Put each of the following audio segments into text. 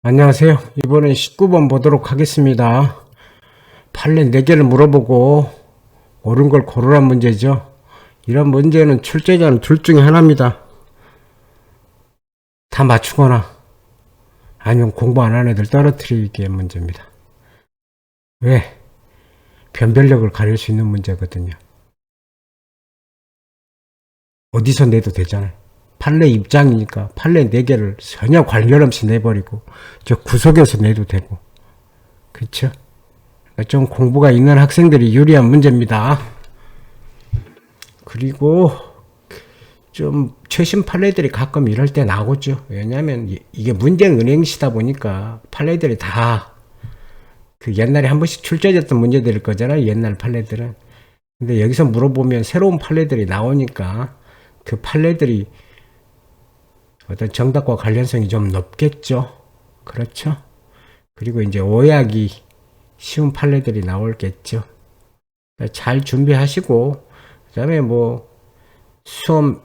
안녕하세요. 이번엔 19번 보도록 하겠습니다. 판례 4개를 물어보고 옳은 걸 고르란 문제죠. 이런 문제는 출제자는 둘 중에 하나입니다. 다 맞추거나 아니면 공부 안 한 애들 떨어뜨리기의 문제입니다. 왜? 변별력을 가릴 수 있는 문제거든요. 어디서 내도 되잖아요. 판례 입장이니까 판례 4개를 전혀 관련 없이 내버리고 저 구석에서 내도 되고, 그쵸? 좀 공부가 있는 학생들이 유리한 문제입니다. 그리고 좀 최신 판례들이 가끔 이럴 때 나오죠. 왜냐하면 이게 문제은행시다 보니까 판례들이 다 그 옛날에 한 번씩 출제됐던 문제들일 거잖아요. 옛날 판례들은. 근데 여기서 물어보면 새로운 판례들이 나오니까 그 판례들이 어떤 정답과 관련성이 좀 높겠죠. 그렇죠? 그리고 이제 오해하기 쉬운 판례들이 나올겠죠. 잘 준비하시고, 그 다음에 뭐, 시험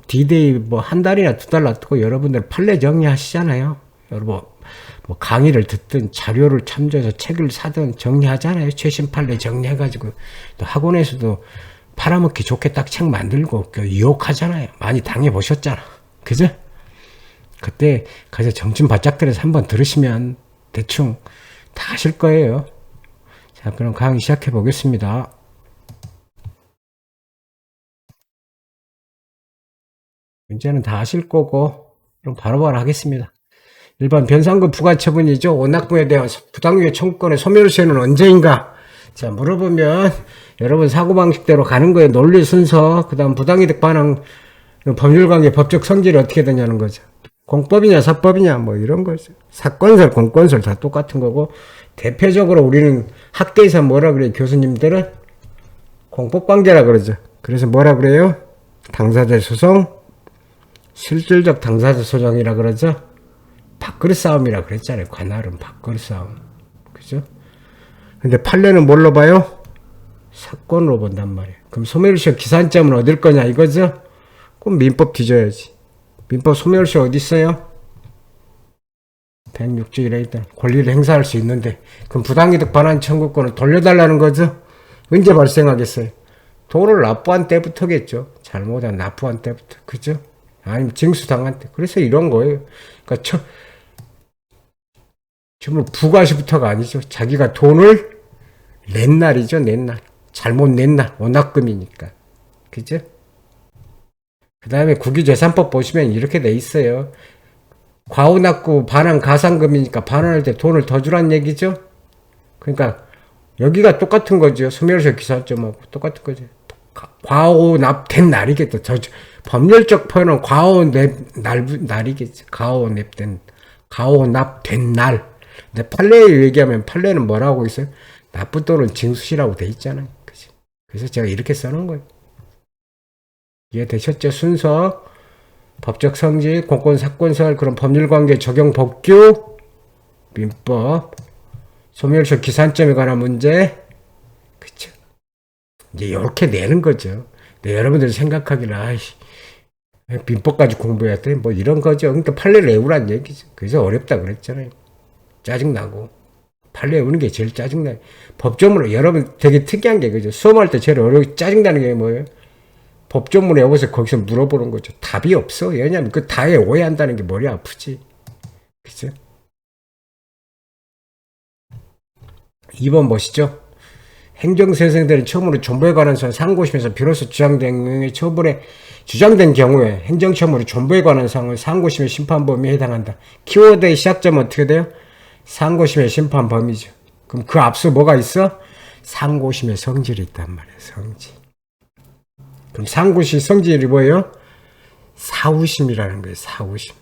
D-Day 뭐 한 달이나 2달 놔두고 여러분들 판례 정리하시잖아요. 여러분, 뭐 강의를 듣든 자료를 참조해서 책을 사든 정리하잖아요. 최신 판례 정리해가지고. 또 학원에서도 팔아먹기 좋게 딱 책 만들고 유혹하잖아요. 많이 당해보셨잖아. 그죠? 그때 가서 정신 바짝 들여서 한번 들으시면 대충 다 아실 거예요. 자, 그럼 강의 시작해 보겠습니다. 문제는 다 아실 거고, 그럼 바로바로 하겠습니다. 1번 변상금 부과처분이죠. 원납금에 대한 부당유예 청구권의 소멸시효는 언제인가? 자, 물어보면 여러분 사고방식대로 가는 거예요. 논리 순서, 그 다음 부당이득 반항, 법률관계 법적 성질이 어떻게 되냐는 거죠. 공법이냐 사법이냐 뭐 이런 거죠. 사건설 공건설 다 똑같은 거고, 대표적으로 우리는 학계에서 뭐라 그래요? 교수님들은 공법관계라 그러죠. 그래서 뭐라 그래요? 당사자 소송, 실질적 당사자 소송이라 그러죠. 밥그릇 싸움이라 그랬잖아요. 관할은 밥그릇 싸움. 그죠? 근데 판례는 뭘로 봐요? 사건으로 본단 말이에요. 그럼 소멸시효 기산점은 어딜 거냐 이거죠? 그럼 민법 뒤져야지. 민법 소멸시효 어디 있어요? 106조 1에 일단 권리를 행사할 수 있는데, 그럼 부당이득 반환 청구권을 돌려달라는 거죠? 언제 발생하겠어요? 돈을 납부한 때부터겠죠. 잘못한 납부한 때부터. 그죠? 아니면 징수당한 때. 그래서 이런 거예요. 그러니까 전부 부가시부터가 아니죠. 자기가 돈을 낸 날이죠. 낸 날. 잘못 낸 날. 원납금이니까. 그죠? 그 다음에 국유재산법 보시면 이렇게 돼 있어요. 과오납구 반환 가산금이니까 반환할 때 돈을 더 주란 얘기죠. 그러니까 여기가 똑같은 거죠. 소멸시효 기산점하고 똑같은 거죠. 과오납된 날이겠죠. 법률적 표현은 날이겠죠. 과오납된 날. 근데 판례에 얘기하면 판례는 뭐라고 있어요? 납부 또는 징수시라고 돼 있잖아요. 그치? 그래서 제가 이렇게 써놓은 거예요. 이해되셨죠? 순서, 법적 성질, 공권 사건설, 그런 법률관계 적용 법규, 민법, 소멸시효 기산점에 관한 문제, 그쵸? 이제 이렇게 내는 거죠. 근데 여러분들이 생각하기는 아이씨, 민법까지 공부해야 돼? 뭐 이런 거죠. 그러니까 판례를 외우란 얘기죠. 그래서 어렵다 그랬잖아요. 짜증나고. 판례 외우는 게 제일 짜증나요. 법조문을 여러분 되게 특이한 게 그죠. 수험할 때 제일 어렵고 짜증나는 게 뭐예요? 법조문에 여기서 거기서 물어보는 거죠. 답이 없어. 왜냐면 그 다에 오해한다는 게 머리 아프지. 그죠? 2번 보시죠. 행정세상들은 처음으로 존버에 관한 사항 상고심에서 비로소 주장된 경우에 행정처음으로 존버에 관한 사항을 상고심의 심판 범위에 해당한다. 키워드의 시작점은 어떻게 돼요? 상고심의 심판 범위죠. 그럼 그 앞서 뭐가 있어? 상고심의 성질이 있단 말이에요. 성질. 그럼 상고심 성질이 뭐예요? 사후심이라는 거예요. 사후심.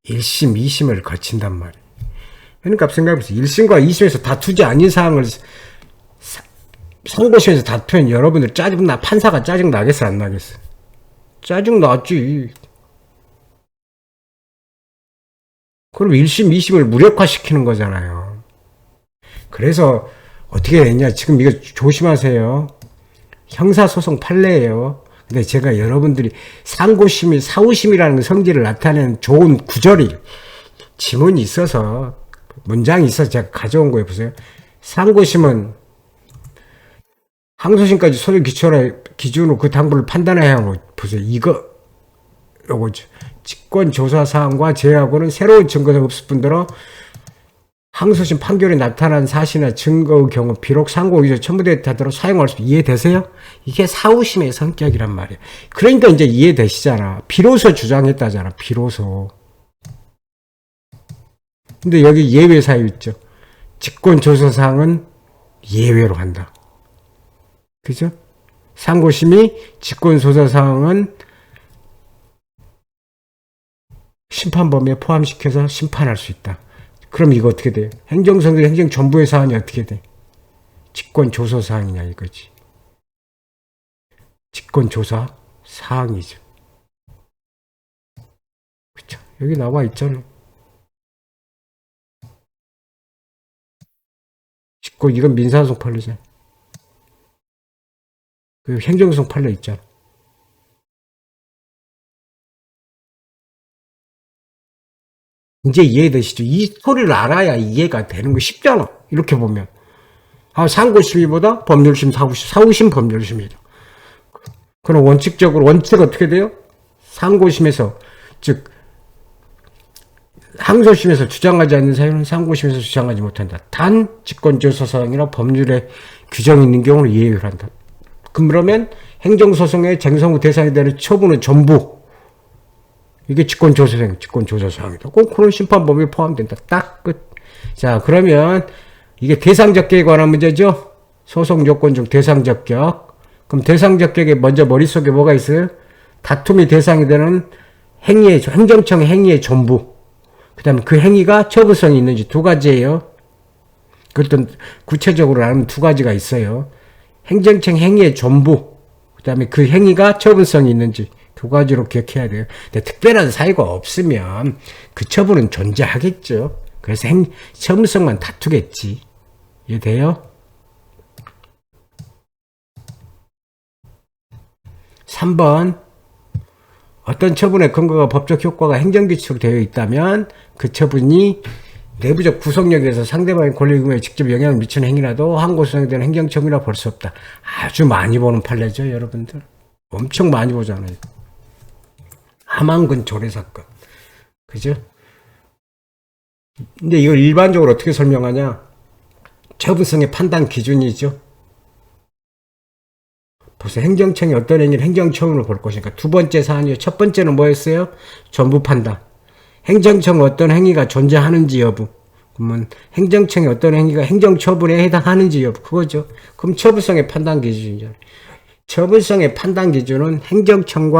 1심, 2심을 거친단 말이에요. 그러니까 생각해보세요. 1심과 2심에서 다투지 아닌 사항을 상고심에서 다투면 여러분들 짜증나, 판사가 짜증나겠어, 안 나겠어? 짜증나지. 그럼 1심, 2심을 무력화시키는 거잖아요. 그래서 어떻게 됐냐. 지금 이거 조심하세요. 형사소송 판례예요. 근데 제가 여러분들이 상고심이 사후심이라는 성질을 나타내는 좋은 구절이 지문이 있어서 문장이 있어서 제가 가져온 거예요. 보세요. 상고심은 항소심까지 소유 기준으로 그 당부를 판단해야 하고 보세요. 요거 직권 조사 사항과 제하고는 새로운 증거가 없을 뿐더러 항소심 판결에 나타난 사실이나 증거의 경우 비록 상고 의견이 첨부되었다더라도 사용할 수 이해되세요? 이게 사후심의 성격이란 말이에요. 그러니까 이제 이해되시잖아. 비로소 주장했다잖아. 비로소. 근데 여기 예외 사유 있죠. 직권 조사 사항은 예외로 한다. 그죠? 상고심이 직권 조사 사항은 심판 범위에 포함시켜서 심판할 수 있다. 그럼 이거 어떻게 돼요? 행정성질 행정정부의 사안이 어떻게 돼? 직권조사 사항이냐 이거지. 직권조사 사항이죠. 그쵸? 여기 나와 있잖아. 이건 민사소송 판례잖아. 그 행정소송 판례 있잖아. 이제 이해되시죠? 이 소리를 알아야 이해가 되는 거 쉽잖아. 이렇게 보면. 상고심의보다 법률심, 사후심 법률심이죠. 그럼 원칙적으로, 원칙 어떻게 돼요? 상고심에서, 즉, 항소심에서 주장하지 않는 사유는 상고심에서 주장하지 못한다. 단, 직권조사사항이나 법률에 규정이 있는 경우는 예외를 한다. 그러면 행정소송의 쟁성 대상이 되는 처분은 전부, 이게 직권조사사항이다. 꼭 그런 심판범위에 포함된다. 딱 끝. 자, 그러면 이게 대상적격에 관한 문제죠. 소송 요건 중 대상적격. 그럼 대상적격에 먼저 머릿속에 뭐가 있어요? 다툼이 대상이 되는 행정청의 행위의 전부. 그 다음에 그 행위가 처분성이 있는지 두 가지예요. 그것도 구체적으로 하면 두 가지가 있어요. 행정청 행위의 전부. 그 다음에 그 행위가 처분성이 있는지. 두 가지로 기억해야 돼요. 근데 특별한 사유가 없으면 그 처분은 존재하겠죠. 그래서 처분성만 다투겠지. 이해돼요? 3번 어떤 처분의 근거가 법적 효과가 행정규칙으로 되어 있다면 그 처분이 내부적 구속력에서 상대방의 권리 의무에 직접 영향을 미치는 행위라도 항고소송에 대한 행정처분이라 볼 수 없다. 아주 많이 보는 판례죠, 여러분들. 엄청 많이 보잖아요. 함안군 조례 사건. 그죠? 근데 이걸 일반적으로 어떻게 설명하냐? 처분성의 판단 기준이죠. 보세요. 행정청이 어떤 행위를 행정처분으로 볼 것인가. 두 번째 사안이요. 첫 번째는 뭐였어요? 전부 판단. 행정청 어떤 행위가 존재하는지 여부. 그러면 행정청이 어떤 행위가 행정처분에 해당하는지 여부. 그거죠. 그럼 처분성의 판단 기준이죠. 처분성의 판단 기준은 행정청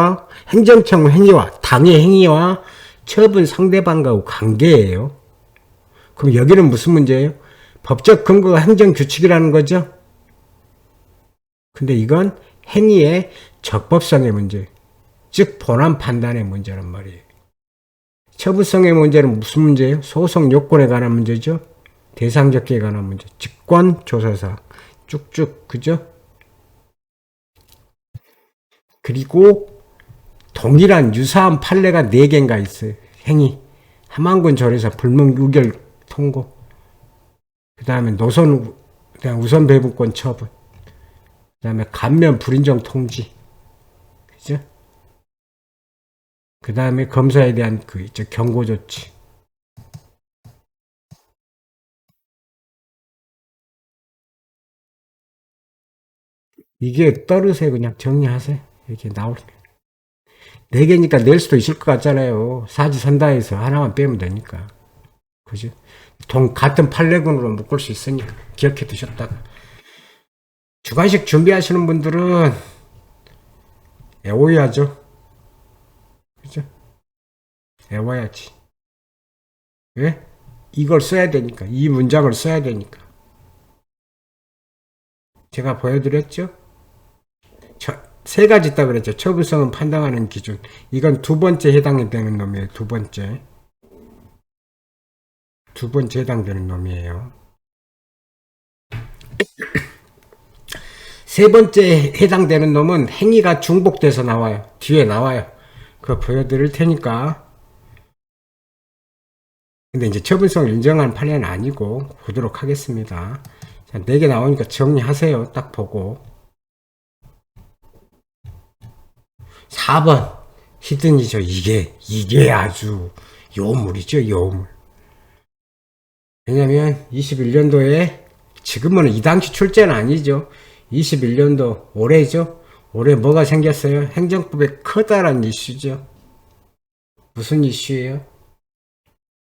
행위와 당의 행위와 처분 상대방과의 관계예요. 그럼 여기는 무슨 문제예요? 법적 근거가 행정규칙이라는 거죠. 근데 이건 행위의 적법성의 문제, 즉 본안 판단의 문제란 말이에요. 처분성의 문제는 무슨 문제예요? 소송 요건에 관한 문제죠. 대상적격에 관한 문제, 직권 조사사 쭉쭉 그죠? 그리고 동일한 유사한 판례가 4개인가 있어요. 행위. 함안군 조례사 불문 의결 통고. 그 다음에 노선 우선 배분권 처분. 그 다음에 감면 불인정 통지. 그죠? 그 다음에 검사에 대한 경고 조치. 이게 떨으세요. 그냥 정리하세요. 이렇게 나올 4개니까 낼 수도 있을 것 같잖아요. 사지선다해서 하나만 빼면 되니까. 그죠? 같은 판례군으로 묶을 수 있으니까. 기억해 두셨다가. 주관식 준비하시는 분들은 애워야죠. 그죠? 애워야지. 왜? 이걸 써야 되니까. 이 문장을 써야 되니까. 제가 보여드렸죠? 3가지 있다고 그랬죠. 처분성은 판단하는 기준. 이건 두 번째 해당이 되는 놈이에요. 두 번째 해당되는 놈이에요. 세 번째 해당되는 놈은 행위가 중복돼서 나와요. 뒤에 나와요. 그거 보여드릴 테니까. 근데 이제 처분성을 인정하는 판례는 아니고 보도록 하겠습니다. 자, 4개 나오니까 정리하세요. 딱 보고. 4번 히든이죠. 이게 아주 요물이죠. 요물. 왜냐면 21년도에 지금은 이 당시 출제는 아니죠. 21년도 올해죠. 올해 뭐가 생겼어요? 행정법에 커다란 이슈죠. 무슨 이슈예요?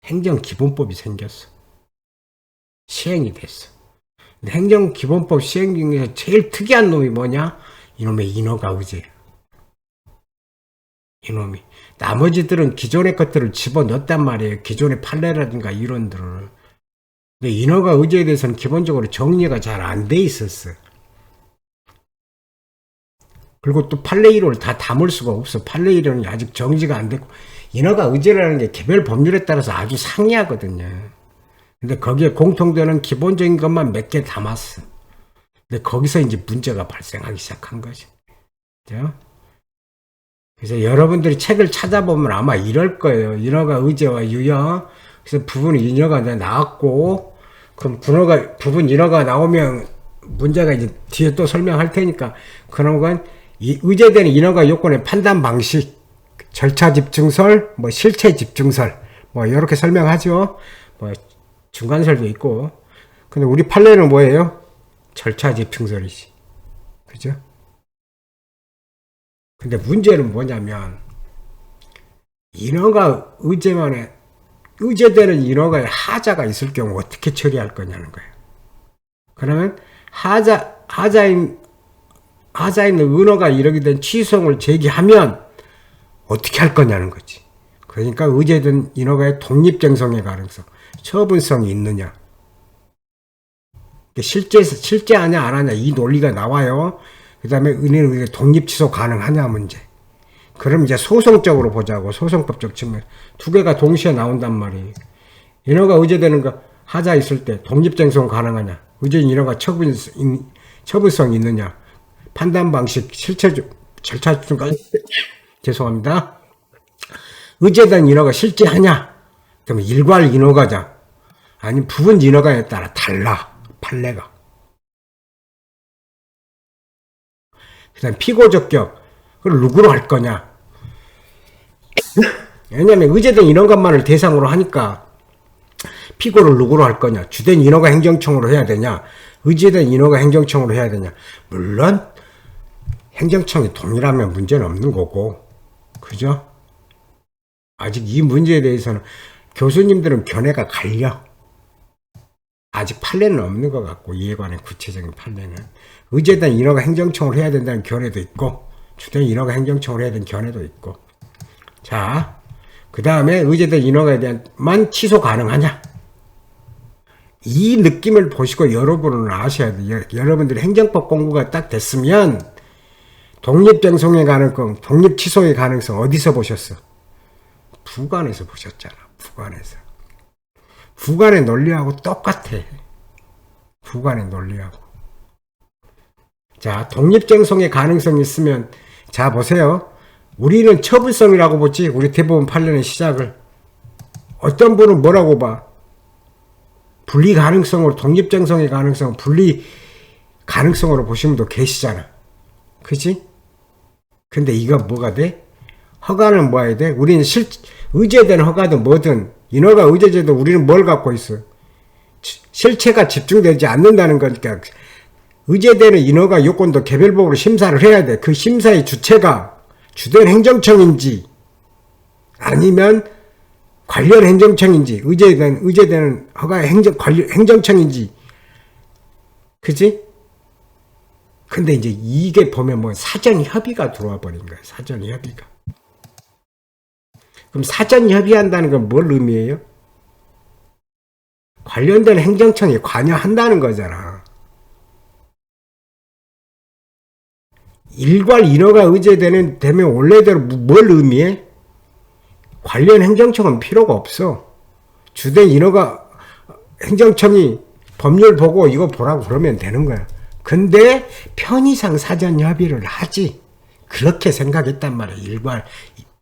행정기본법이 생겼어. 시행이 됐어. 근데 행정기본법 시행 중에서 제일 특이한 놈이 뭐냐? 이놈의 인허가 의제. 이놈이. 나머지들은 기존의 것들을 집어넣었단 말이에요. 기존의 판례라든가 이론들을. 근데 인허가 의제에 대해서는 기본적으로 정리가 잘 안 돼 있었어. 그리고 또 판례 이론을 다 담을 수가 없어. 판례 이론이 아직 정지가 안 됐고, 인허가 의제라는 게 개별 법률에 따라서 아주 상이하거든요. 근데 거기에 공통되는 기본적인 것만 몇 개 담았어. 근데 거기서 이제 문제가 발생하기 시작한 거죠. 그죠? 그래서 여러분들이 책을 찾아보면 아마 이럴 거예요. 인허가 의제와 유형. 그래서 부분 인허가 나왔고, 그럼 부분 인허가 나오면 문제가 이제 뒤에 또 설명할 테니까, 그런 건 이 의제되는 인허가 요건의 판단 방식, 절차 집중설, 뭐 실체 집중설, 뭐 이렇게 설명하죠. 뭐 중간설도 있고. 근데 우리 판례는 뭐예요? 절차 집중설이지. 그죠? 근데 문제는 뭐냐면, 인허가 의제만에, 의제되는 인허가에 하자가 있을 경우 어떻게 처리할 거냐는 거예요. 그러면 하자인 은허가 이렇게 된 취소를 제기하면 어떻게 할 거냐는 거지. 그러니까 의제된 인허가의 독립쟁성의 가능성, 처분성이 있느냐. 실제하냐 안 하냐 이 논리가 나와요. 그 다음에 은혜는 독립취소 가능하냐 문제. 그럼 이제 소송적으로 보자고. 소송법적 측면. 두 개가 동시에 나온단 말이에요. 인허가 의제되는 거 하자 있을 때 독립쟁성 가능하냐. 의제인 인허가 처분성이 있느냐. 판단 방식, 절차 중까지 죄송합니다. 의제된 인허가 실제하냐? 그러면 일괄 인허가자. 아니면 부분 인허가에 따라 달라. 판례가. 그 다음 피고적격. 그걸 누구로 할 거냐? 왜냐면 의제된 인허가만을 대상으로 하니까 피고를 누구로 할 거냐? 주된 인허가 행정청으로 해야 되냐? 의제된 인허가 행정청으로 해야 되냐? 물론 행정청이 동일하면 문제는 없는 거고, 그죠? 아직 이 문제에 대해서는 교수님들은 견해가 갈려. 아직 판례는 없는 것 같고, 이에 관한 구체적인 판례는. 의제된 인허가 행정청으로 해야 된다는 견해도 있고, 주된 인허가 행정청으로 해야 되는 견해도 있고. 자, 그 다음에 의제된 인허가에 대한만 취소 가능하냐? 이 느낌을 보시고 여러분은 아셔야 돼요. 여러분들이 행정법 공부가 딱 됐으면 독립쟁송의 가능성, 독립취소의 가능성 어디서 보셨어? 부관에서 보셨잖아. 부관에서. 부관의 논리하고 똑같아. 부관의 논리하고. 자, 독립쟁송의 가능성이 있으면, 자, 보세요. 우리는 처분성이라고 보지. 우리 대법원 판례의 시작을. 어떤 분은 뭐라고 봐? 분리 가능성으로, 독립쟁송의 가능성, 분리 가능성으로 보시는 분도 계시잖아. 그치? 근데 이거 뭐가 돼? 허가는 뭐 해야 돼? 우리는 의제된 허가든 뭐든, 인허가 의제제도 우리는 뭘 갖고 있어? 실체가 집중되지 않는다는 거니까, 의제되는 인허가 요건도 개별법으로 심사를 해야 돼. 그 심사의 주체가 주된 행정청인지, 아니면 관련 행정청인지, 의제되는 허가의 행정청인지, 그치? 근데 이제 이게 보면 뭐 사전 협의가 들어와 버린 거야. 사전 협의가. 그럼 사전 협의한다는 건 뭘 의미해요? 관련된 행정청이 관여한다는 거잖아. 일괄 인허가 의제되면 원래대로 뭘 의미해? 관련 행정청은 필요가 없어. 주된 인허가 행정청이 법률 보고 이거 보라고 그러면 되는 거야. 근데 편의상 사전 협의를 하지. 그렇게 생각했단 말이야. 일괄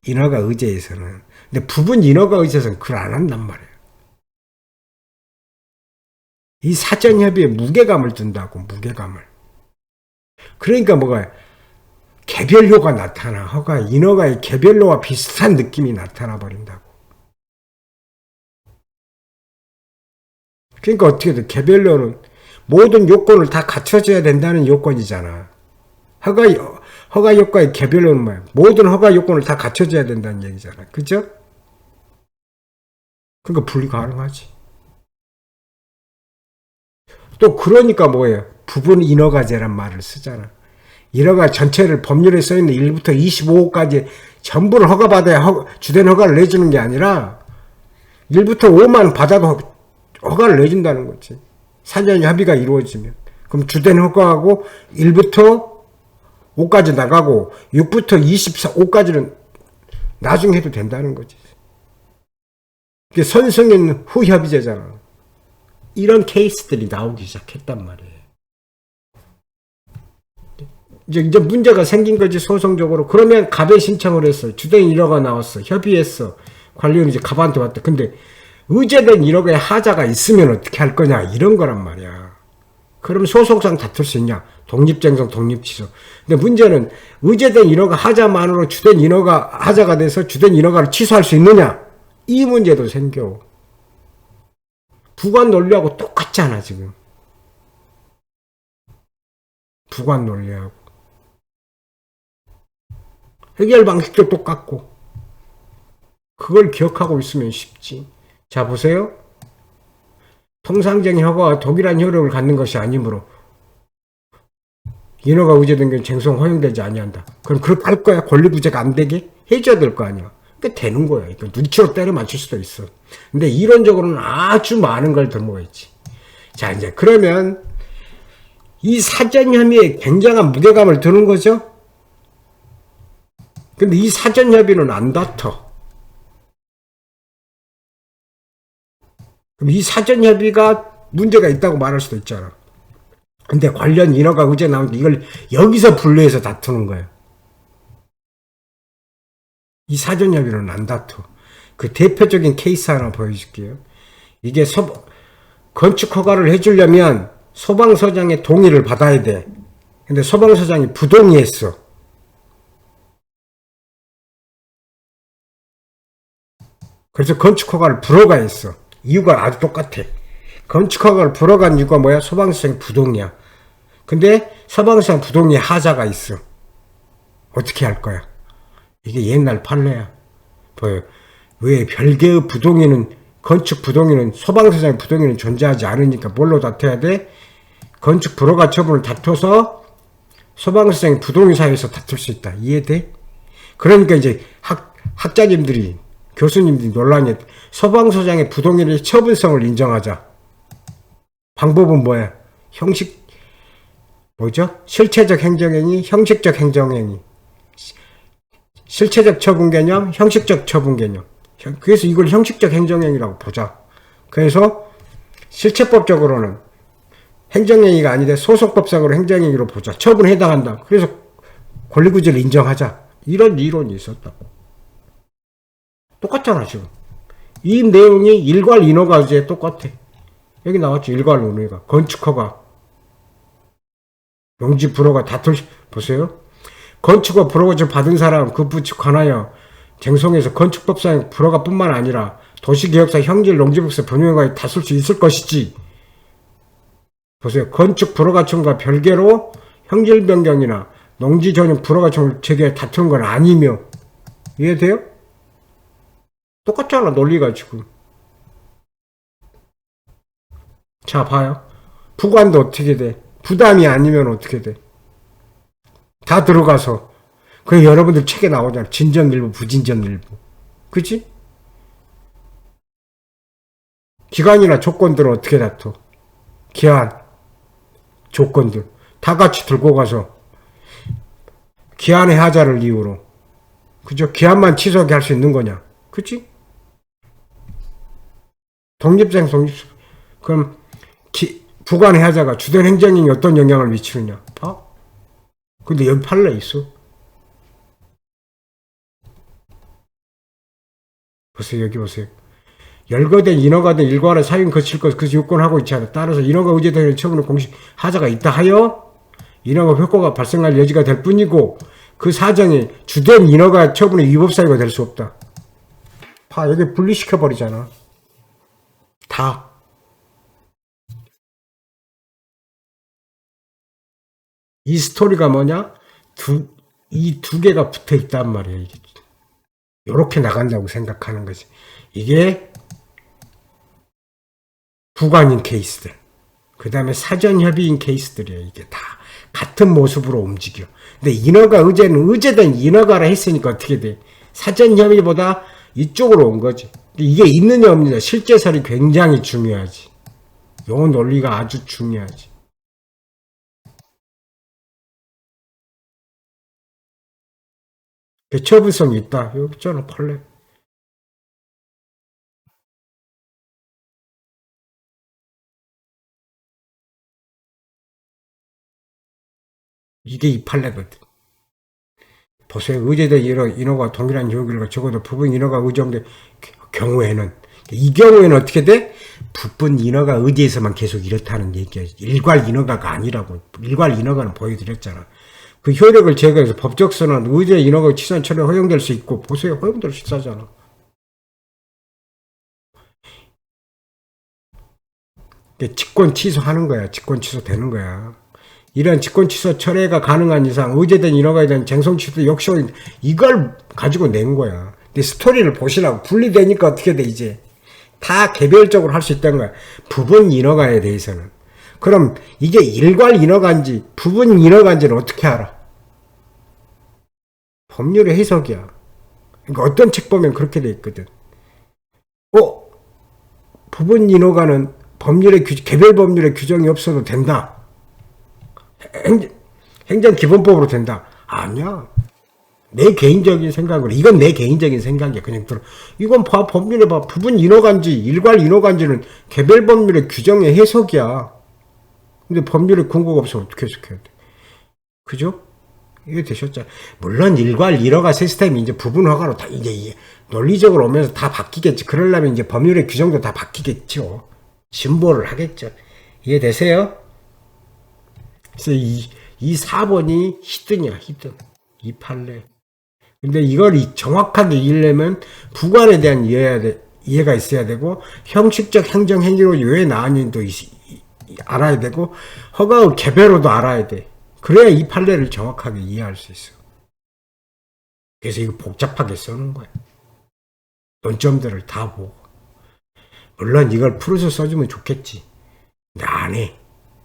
인허가 의제에서는. 근데 부분 인허가 의제에서는 그걸 안 한단 말이야. 이 사전 협의에 무게감을 둔다고, 무게감을. 그러니까 뭐가 개별료가 나타나. 인허가의 개별료와 비슷한 느낌이 나타나 버린다고. 그러니까 어떻게 돼? 개별료는 모든 요건을 다 갖춰줘야 된다는 요건이잖아. 허가 요건의 개별료는 뭐야? 모든 허가 요건을 다 갖춰줘야 된다는 얘기잖아. 그죠? 그러니까 불가능하지. 또 그러니까 뭐예요? 부분 인허가제란 말을 쓰잖아. 인허가 전체를 법률에 써있는 1부터 25호까지 전부를 허가받아야 주된 허가를 내주는 게 아니라 1부터 5만 받아도 허가를 내준다는 거지. 사전 협의가 이루어지면. 그럼 주된 허가하고 1부터 5까지 나가고 6부터 24, 5까지는 나중에 해도 된다는 거지. 이게 선승인 후 협의제잖아. 이런 케이스들이 나오기 시작했단 말이에요. 이제 문제가 생긴 거지, 소송적으로. 그러면 갑에 신청을 했어. 주된 인허가 나왔어. 협의했어. 관리는 이제 갑한테 왔다. 근데 의제된 인허가의 하자가 있으면 어떻게 할 거냐, 이런 거란 말이야. 그럼 소송상 다툴 수 있냐? 독립쟁송, 독립취소. 근데 문제는 의제된 인허가 하자만으로 주된 인허가 하자가 돼서 주된 인허가를 취소할 수 있느냐? 이 문제도 생겨. 부관 논리하고 똑같잖아, 지금. 부관 논리하고. 해결 방식도 똑같고. 그걸 기억하고 있으면 쉽지. 자, 보세요. 통상적인 허가와 동일한 효력을 갖는 것이 아니므로 인허가 의제된 경우 쟁송 허용되지 아니한다. 그럼 그렇게 할 거야? 권리부재가 안 되게? 해줘야 될 거 아니야. 그러니까 되는 거야. 이거 눈치로 때려 맞출 수도 있어. 근데 이론적으로는 아주 많은 걸 들모가 있지. 자, 이제 그러면 이 사전 협의에 굉장한 무게감을 두는 거죠? 근데 이 사전 협의는 안 다퉈. 그럼 이 사전 협의가 문제가 있다고 말할 수도 있잖아. 근데 관련 인허가 의제 나오는데 이걸 여기서 분류해서 다투는 거예요. 이 사전 협의는 안 다투. 그 대표적인 케이스 하나 보여줄게요. 이게 건축 허가를 해주려면 소방서장의 동의를 받아야 돼. 근데 소방서장이 부동의했어. 그래서 건축 허가를 불허가 했어. 이유가 아주 똑같아. 건축 허가를 불허간 이유가 뭐야? 소방서장이 부동의야. 근데 소방서장 부동의 하자가 있어. 어떻게 할 거야? 이게 옛날 판례야. 보여. 왜 별개의 부동의는, 건축 부동의는, 소방서장 부동의는 존재하지 않으니까 뭘로 다퉈야 돼? 건축 불허가 처분을 다퉈서 소방서장이 부동의 사유에서 다툴 수 있다. 이해돼? 그러니까 이제 학자님들이, 교수님들이 논란이, 소방서장의 부동의의 처분성을 인정하자. 방법은 뭐야? 실체적 행정행위, 형식적 행정행위. 실체적 처분 개념, 형식적 처분 개념. 그래서 이걸 형식적 행정행위라고 보자. 그래서 실체법적으로는 행정행위가 아닌데 소송법상으로 행정행위로 보자. 처분에 해당한다. 그래서 권리구제를 인정하자. 이런 이론이 있었다고. 똑같잖아, 지금. 이 내용이 일괄 인허가제에 똑같아. 여기 나왔죠. 일괄 인허가. 건축허가. 용지 불허가 보세요. 건축허가 불허가를 받은 사람, 그 부칙 관하여 쟁송에서 건축법상 불허가 뿐만 아니라 도시개혁사, 형질, 농지법상 변경에 다툴 수 있을 것이지. 보세요. 건축 불허가 청과 별개로 형질 변경이나 농지 전용 불허가 청을 제기해 다투는 건 아니며. 이해돼요? 똑같잖아, 논리가 지금. 자, 봐요. 부관도 어떻게 돼? 부담이 아니면 어떻게 돼? 다 들어가서. 그 여러분들 책에 나오잖아. 진전일부, 부진전일부. 그치? 기간이나 조건들은 어떻게 다투? 기한, 조건들. 다 같이 들고 가서 기한의 하자를 이유로. 그죠? 기한만 취소하게 할 수 있는 거냐? 그치? 독립쟁, 그럼 부관 해자가 주된 행정행위에 어떤 영향을 미치느냐. 봐. 근데 여기 판례 있어. 보세요. 여기 보세요. 열거된 인허가된 일괄의 사용 거칠 것 그 요건하고 있지 않아. 따라서 인허가 의제된 처분의 공식 하자가 있다 하여 인허가 효과가 발생할 여지가 될 뿐이고 그 사정이 주된 인허가 처분의 위법 사유가 될 수 없다. 봐. 여기 분리시켜 버리잖아. 다. 이 스토리가 뭐냐? 이 두 개가 붙어 있단 말이야. 이게. 요렇게 나간다고 생각하는 거지. 이게 부관인 케이스들. 그 다음에 사전협의인 케이스들이야. 이게 다 같은 모습으로 움직여. 근데 인허가 의제는 의제된 인허가라 했으니까 어떻게 돼? 사전협의보다 이쪽으로 온 거지. 이게 있느냐 없느냐 실제설이 굉장히 중요하지. 요 논리가 아주 중요하지. 처분성이 있다. 여기 있잖아, 판례. 이게 이 판례거든. 보세요. 의제된 인허가 동일한 요구를 적어도 부분 인허가 의정된 경우에는 이 경우에는 어떻게 돼? 부분 인허가 의제에서만 계속 이렇다는 얘기야. 일괄 인허가가 아니라고. 일괄 인허가는 보여드렸잖아. 그 효력을 제거해서 법적 선언, 의제 인허가 취소한 처리 허용될 수 있고 보세요. 허용될 수 있다잖아. 직권 취소하는 거야. 직권 취소되는 거야. 이런 직권 취소 철회가 가능한 이상 의제된 인허가에 대한 쟁송 취소 역시 이걸 가지고 낸 거야. 근데 스토리를 보시라고. 분리되니까 어떻게 돼 이제. 다 개별적으로 할 수 있다는 거야. 부분 인허가에 대해서는. 그럼 이게 일괄 인허가인지 부분 인허가인지는 어떻게 알아? 법률의 해석이야. 그러니까 어떤 책 보면 그렇게 돼 있거든. 부분 인허가는 개별 법률의 규정이 없어도 된다. 행정기본법으로 된다. 아니야. 내 개인적인 생각으로. 이건 내 개인적인 생각이야. 그냥 들어. 이건 봐. 법률에 봐. 부분 인허가인지 일괄 인허가인지는 개별 법률의 규정의 해석이야. 근데 법률에 근거가 없으면 어떻게 해석해야 돼? 그죠? 이게 되셨잖아. 물론 일괄 인허가 시스템이 이제 부분 허가로 다 이제 논리적으로 오면서 다 바뀌겠지. 그러려면 이제 법률의 규정도 다 바뀌겠죠. 진보를 하겠죠. 이해되세요? 그래서 이 4번이 히든이야, 히든. 이 판례. 근데 이걸 정확하게 이해하려면 부관에 대한 이해가 있어야 되고, 형식적 행정행위로 왜 나왔는지도 알아야 되고, 허가의 개별로도 알아야 돼. 그래야 이 판례를 정확하게 이해할 수 있어. 그래서 이거 복잡하게 써놓은 거야. 논점들을 다 보고. 물론 이걸 풀어서 써주면 좋겠지. 근데 안 해.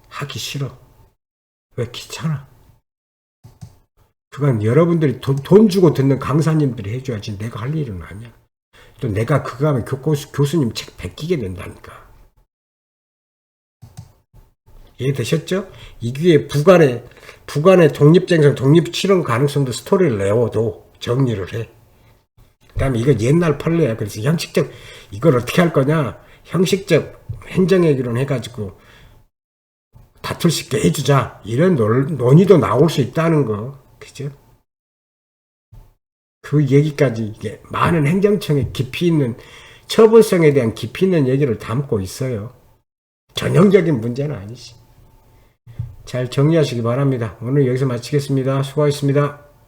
하기 싫어. 왜? 귀찮아. 그건 여러분들이 돈 주고 듣는 강사님들이 해줘야지 내가 할 일은 아니야. 또 내가 그거 하면 교수님 책 베끼게 된다니까. 이해되셨죠? 이게 부관의 독립쟁성, 독립실현 가능성도 스토리를 내어도 정리를 해. 그 다음에 이거 옛날 판례야. 그래서 형식적, 이걸 어떻게 할 거냐? 형식적 행정행위론 해가지고 다툴 수 있게 해주자. 이런 논의도 나올 수 있다는 거. 그죠? 그 얘기까지 이게 많은 행정청의 깊이 있는, 처분성에 대한 깊이 있는 얘기를 담고 있어요. 전형적인 문제는 아니지. 잘 정리하시기 바랍니다. 오늘 여기서 마치겠습니다. 수고하셨습니다.